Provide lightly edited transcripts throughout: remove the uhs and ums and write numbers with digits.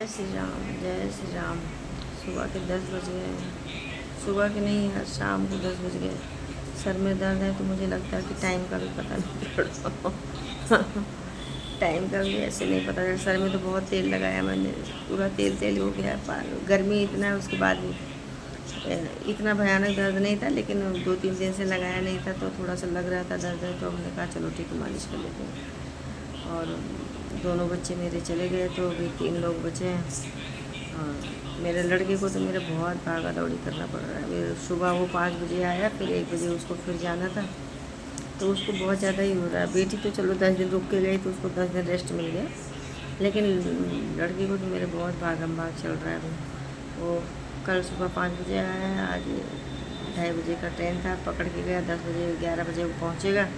जय श्री राम। सुबह के 10 बज गए। सुबह के नहीं यार, शाम को 10 बज गए। सर में दर्द है तो मुझे लगता है कि टाइम का भी पता नहीं पड़ रहा। टाइम का भी ऐसे नहीं पता चल। सर में तो बहुत तेल लगाया मैंने, पूरा तेल तेल हो गया है। गर्मी इतना है, उसके बाद भी इतना भयानक दर्द नहीं था, लेकिन 2-3 दिन से लगाया नहीं था तो थोड़ा सा लग रहा था दर्द है। तो हमने कहा चलो ठीक है, मालिश कर लेते हैं। और दोनों बच्चे मेरे चले गए तो अभी 3 लोग बचे हैं। और मेरे लड़के को तो मेरे बहुत भागा दौड़ी करना पड़ रहा है। मेरे सुबह वो 5 बजे आया, फिर 1 बजे उसको फिर जाना था, तो उसको बहुत ज़्यादा ही हो रहा है। बेटी तो चलो 10 दिन रुक के गई तो उसको 10 दिन रेस्ट मिल गया, लेकिन लड़के को तो मेरे बहुत भागम भाग चल रहा है अभी। वो कल सुबह 5 बजे आया है, आज 2:30 बजे का ट्रेन था, पकड़ के गया। 10 बजे 11 बजे वो पहुँचेगा।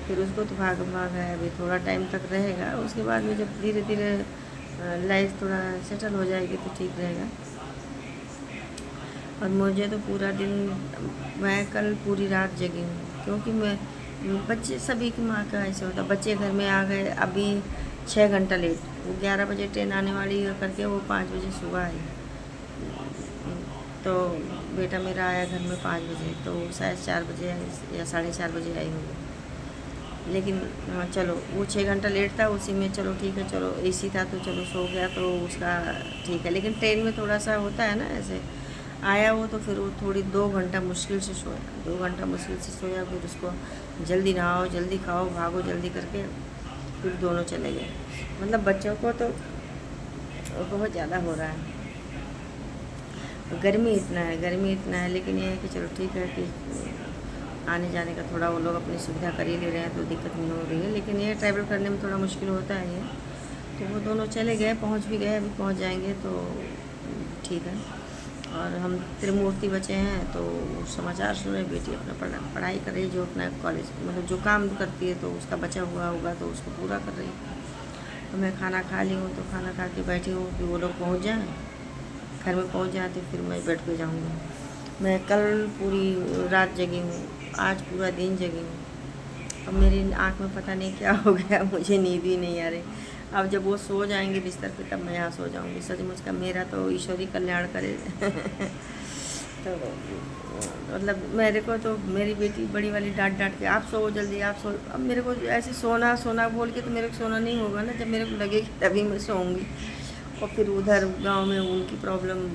फिर उसको तो भागम भाग है, अभी थोड़ा टाइम तक रहेगा। उसके बाद में जब धीरे धीरे लाइफ थोड़ा सेटल हो जाएगी तो ठीक रहेगा। और मुझे तो पूरा दिन, मैं कल पूरी रात जगी हूँ, क्योंकि मैं बच्चे सभी की माँ का ऐसे होता। बच्चे घर में आ गए अभी 6 घंटा लेट। वो 11 बजे ट्रेन आने वाली है करके वो 5 बजे सुबह आई। तो बेटा मेरा आया घर में 5 बजे, तो शायद 4 बजे या 4:30 बजे आई होगी। लेकिन चलो वो 6 घंटा लेट था, उसी में चलो ठीक है, चलो एसी था तो चलो सो गया तो उसका ठीक है। लेकिन ट्रेन में थोड़ा सा होता है ना ऐसे। आया वो तो फिर वो थोड़ी 2 घंटा मुश्किल से सोया, 2 घंटा मुश्किल से सोया। फिर उसको जल्दी नहाओ, जल्दी खाओ, भागो जल्दी करके फिर दोनों चले गए। मतलब बच्चों को तो बहुत ज़्यादा हो रहा है। गर्मी इतना है, गर्मी इतना है, लेकिन ये है कि चलो ठीक है कि आने जाने का थोड़ा वो लोग अपनी सुविधा कर ही ले रहे हैं तो दिक्कत नहीं हो रही है। लेकिन ये ट्रैवल करने में थोड़ा मुश्किल होता है ये। तो वो दोनों चले गए, पहुंच भी गए, अभी पहुंच जाएंगे तो ठीक है। और हम त्रिमूर्ति बचे हैं तो समाचार सुन रहे। बेटी अपना पढ़ाई कर रही, जो अपना कॉलेज मतलब जो काम करती है तो उसका बचा हुआ होगा तो उसको पूरा कर रही है। तो मैं खाना खा ली हूँ, तो खाना खा के बैठी हूँ कि वो लोग पहुँच जाएँ, घर में पहुँच जाए तो फिर मैं बेड पे जाऊँगी। मैं कल पूरी रात जगी हूँ, आज पूरा दिन जगी हूँ। अब मेरी आँख में पता नहीं क्या हो गया, मुझे नींद ही नहीं आ रही। अब जब वो सो जाएंगे बिस्तर पे तब मैं यहाँ सो जाऊँगी। सचमुच का मेरा तो ईश्वर ही कल्याण करे। तो मतलब मेरे को तो मेरी बेटी बड़ी वाली डांट डांट के आप सो जल्दी, आप सो। अब मेरे को ऐसे सोना सोना बोल के तो मेरे को सोना नहीं होगा ना, जब मेरे को लगेगी तभी मैं सोऊंगी। और फिर उधर गांव में उनकी प्रॉब्लम,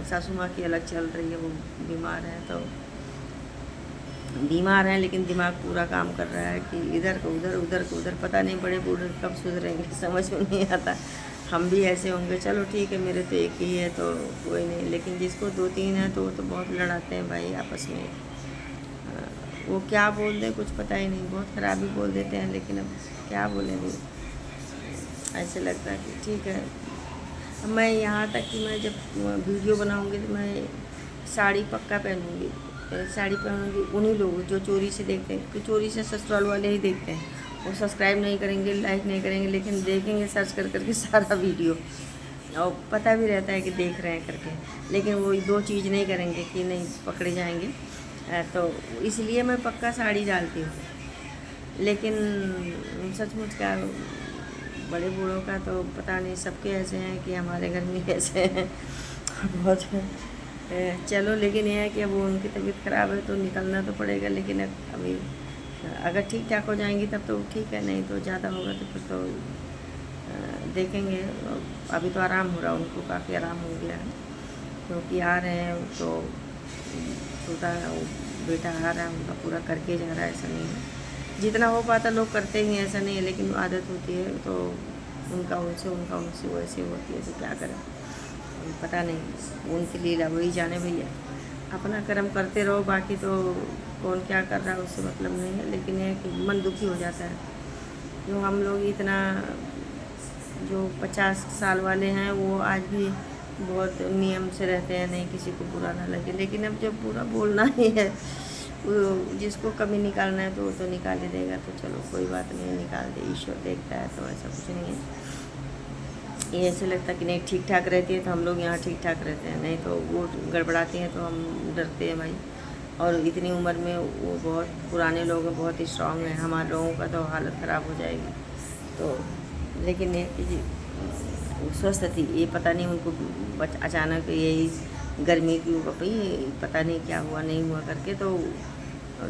सासू माँ की अलग चल रही है, वो बीमार है। तो बीमार हैं लेकिन दिमाग पूरा काम कर रहा है कि इधर को उधर, उधर को उधर। पता नहीं बड़े बूढ़े कब सुधरेंगे, समझ में नहीं आता। हम भी ऐसे होंगे। चलो ठीक है, मेरे तो एक ही है तो कोई नहीं, लेकिन जिसको 2-3 है तो वो तो बहुत लड़ाते हैं भाई आपस में। वो क्या बोल दें कुछ पता ही नहीं, बहुत ख़राब ही बोल देते हैं। लेकिन अब क्या बोलें भी, ऐसे लगता है कि ठीक है। अब मैं यहाँ तक कि मैं जब वीडियो बनाऊँगी तो मैं साड़ी पक्का पहनूँगी। साड़ी पहनूँगी उन्हीं लोग जो चोरी से देखते हैं, कि चोरी से ससुराल वाले ही देखते हैं। वो सब्सक्राइब नहीं करेंगे, लाइक नहीं करेंगे, लेकिन देखेंगे सर्च कर करके सारा वीडियो, और पता भी रहता है कि देख रहे हैं करके। लेकिन वो 2 चीज़ नहीं करेंगे कि नहीं पकड़े जाएंगे। तो इसलिए मैं पक्का साड़ी डालती हूँ। लेकिन सचमुच का बड़े बूढ़ों का तो पता नहीं, सबके ऐसे हैं कि हमारे घर में ऐसे हैं। बहुत चलो, लेकिन यह है कि अब उनकी तबीयत ख़राब है तो निकलना तो पड़ेगा। लेकिन अभी अगर ठीक ठाक हो जाएंगी तब तो ठीक है, नहीं तो ज़्यादा होगा तो फिर तो देखेंगे। अभी तो आराम हो रहा है, उनको काफ़ी आराम हो गया है क्योंकि आ रहे हैं। तो छोटा बेटा आ रहा है उनका, पूरा करके जा रहा है। ऐसा नहीं है, जितना हो पाता लोग करते ही हैं, ऐसा नहीं है। लेकिन आदत होती है तो उनका उनसे वैसे होती है, तो क्या करें पता नहीं। उनकी लीला वही जाने भैया। अपना कर्म करते रहो, बाकी तो कौन क्या कर रहा है उससे मतलब नहीं है। लेकिन यह कि मन दुखी हो जाता है। जो हम लोग इतना, जो 50 साल वाले हैं वो आज भी बहुत नियम से रहते हैं, नहीं किसी को बुरा ना लगे। लेकिन अब जब बुरा बोलना ही है, वो जिसको कमी निकालना है तो वो तो निकाल ही देगा। तो चलो कोई बात नहीं, निकाल दे, ईश्वर देखता है, तो ऐसा कुछ नहीं है। ये ऐसे लगता कि नहीं ठीक ठाक रहती है तो हम लोग यहाँ ठीक ठाक रहते हैं, नहीं तो वो गड़बड़ाती हैं तो हम डरते हैं भाई। और इतनी उम्र में वो बहुत पुराने लोग हैं, बहुत स्ट्रांग हैं। हमारे लोगों का तो हालत ख़राब हो जाएगी। तो लेकिन ये कि वो स्वस्थ थी। ये पता नहीं उनको अचानक यही गर्मी की पता नहीं क्या हुआ नहीं हुआ करके, तो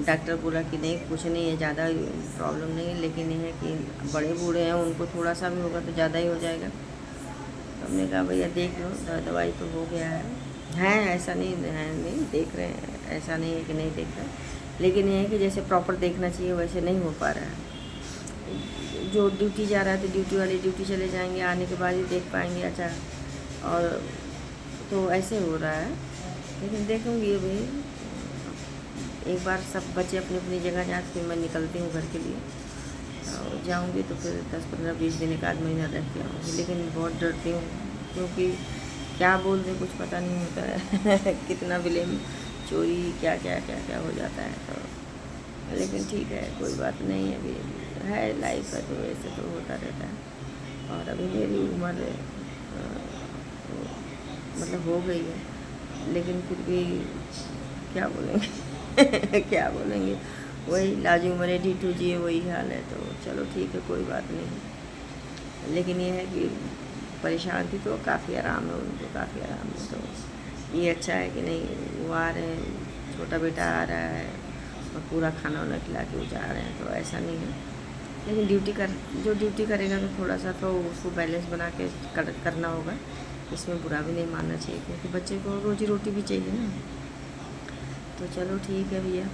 डॉक्टर बोला कि नहीं कुछ नहीं है, ज़्यादा प्रॉब्लम नहीं है, लेकिन ये है कि बड़े बूढ़े हैं, उनको थोड़ा सा भी होगा तो ज़्यादा ही हो जाएगा। तो हमने कहा भैया देख लो, दवाई तो हो गया है ऐसा नहीं है, नहीं देख रहे हैं, ऐसा नहीं है कि नहीं देख रहे, लेकिन ये है कि जैसे प्रॉपर देखना चाहिए वैसे नहीं हो पा रहा है। जो ड्यूटी जा रहा है तो ड्यूटी वाले ड्यूटी चले जाएंगे, आने के बाद ही देख पाएंगे। अच्छा, और तो ऐसे हो रहा है, लेकिन देखूँगी अभी एक बार सब बच्चे अपनी अपनी जगह जाए, फिर मैं निकलती हूँ घर के लिए, और जाऊँगी तो फिर 10-15-20 दिन, 1 आध महीना रह के आऊँगी। लेकिन बहुत डरती हूँ, क्योंकि क्या बोल दें कुछ पता नहीं होता है कितना ब्लेम, चोरी क्या क्या क्या क्या हो जाता है। तो लेकिन ठीक है, कोई बात नहीं है, अभी है लाइफ है तो वैसे तो होता रहता है। और अभी मेरी उम्र मतलब हो गई है, लेकिन फिर भी क्या बोलेंगे क्या बोलेंगे, वही लाजी उम्र ढीठू जी है, वही हाल है। तो चलो ठीक है, कोई बात नहीं। लेकिन ये है कि परेशान थी तो काफ़ी आराम है उनको, काफ़ी आराम है। तो ये अच्छा है कि नहीं वो आ रहे हैं, छोटा बेटा आ रहा है और पूरा खाना वाना खिला के वो जा रहे हैं, तो ऐसा नहीं है। लेकिन जो ड्यूटी करेगा तो थोड़ा सा तो उसको बैलेंस बना के करना होगा, इसमें बुरा भी नहीं मानना चाहिए, क्योंकि बच्चे को रोजी रोटी भी चाहिए ना। तो चलो ठीक है भैया,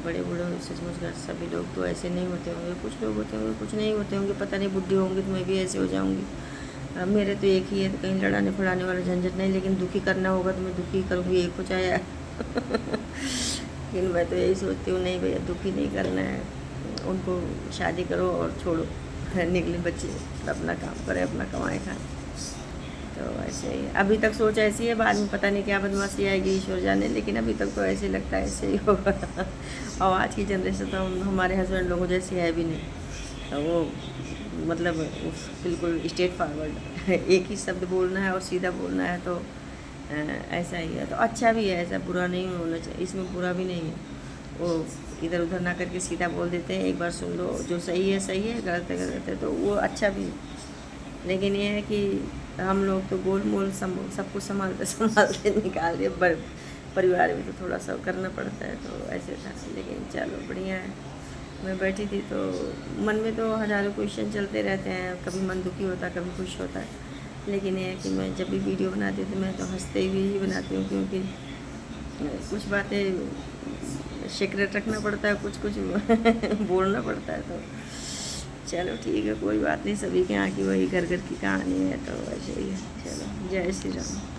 बड़े बूढ़े सचमुच कर सभी लोग तो ऐसे नहीं होते होंगे, कुछ लोग होते होंगे, कुछ नहीं होते होंगे, पता नहीं बुढ़ी होंगी तो मैं भी ऐसे हो जाऊँगी। मेरे तो एक ही है, तो कहीं लड़ाने फड़ाने वाला झंझट नहीं, लेकिन दुखी करना होगा तो मैं दुखी करूँगी, एक हो जाए लेकिन मैं तो यही सोचती हूँ, नहीं भैया दुखी नहीं करना है उनको, शादी करो और छोड़ो निकले बच्चे अपना काम करें, अपना कमाए खाएं। तो ऐसे ही अभी तक सोच ऐसी है, बाद में पता नहीं क्या बदमाशी आएगी, ईश्वर जाने, लेकिन अभी तक तो ऐसे लगता है ऐसे ही होगा और आज की जनरेशन तो हमारे हस्बैंड लोगों जैसी है भी नहीं, तो वो मतलब बिल्कुल स्ट्रेट फॉरवर्ड एक ही शब्द बोलना है और सीधा बोलना है, तो ऐसा ही है। तो अच्छा भी है, ऐसा बुरा नहीं होना चाहिए, इसमें बुरा भी नहीं है। वो इधर उधर ना करके सीधा बोल देते हैं, एक बार सुन लो, जो सही है गलत है गलत है, तो वो अच्छा भी है। लेकिन ये है कि हम लोग तो गोल मोल सब कुछ संभालते संभालते निकाल दिए, परिवार में तो थोड़ा सा करना पड़ता है, तो ऐसे था। लेकिन चलो बढ़िया है। मैं बैठी थी तो मन में तो हज़ारों क्वेश्चन चलते रहते हैं, कभी मन दुखी होता है, कभी खुश होता है। लेकिन ये है कि मैं जब भी वीडियो बनाती हूँ तो मैं तो हंसते हुए ही बनाती हूँ, क्योंकि कुछ बातें सीक्रेट रखना पड़ता है, कुछ बोलना पड़ता है। तो चलो ठीक है, कोई बात नहीं, सभी के यहाँ की वही घर घर की कहानी है, तो ऐसे ही है। चलो, जय श्री राम।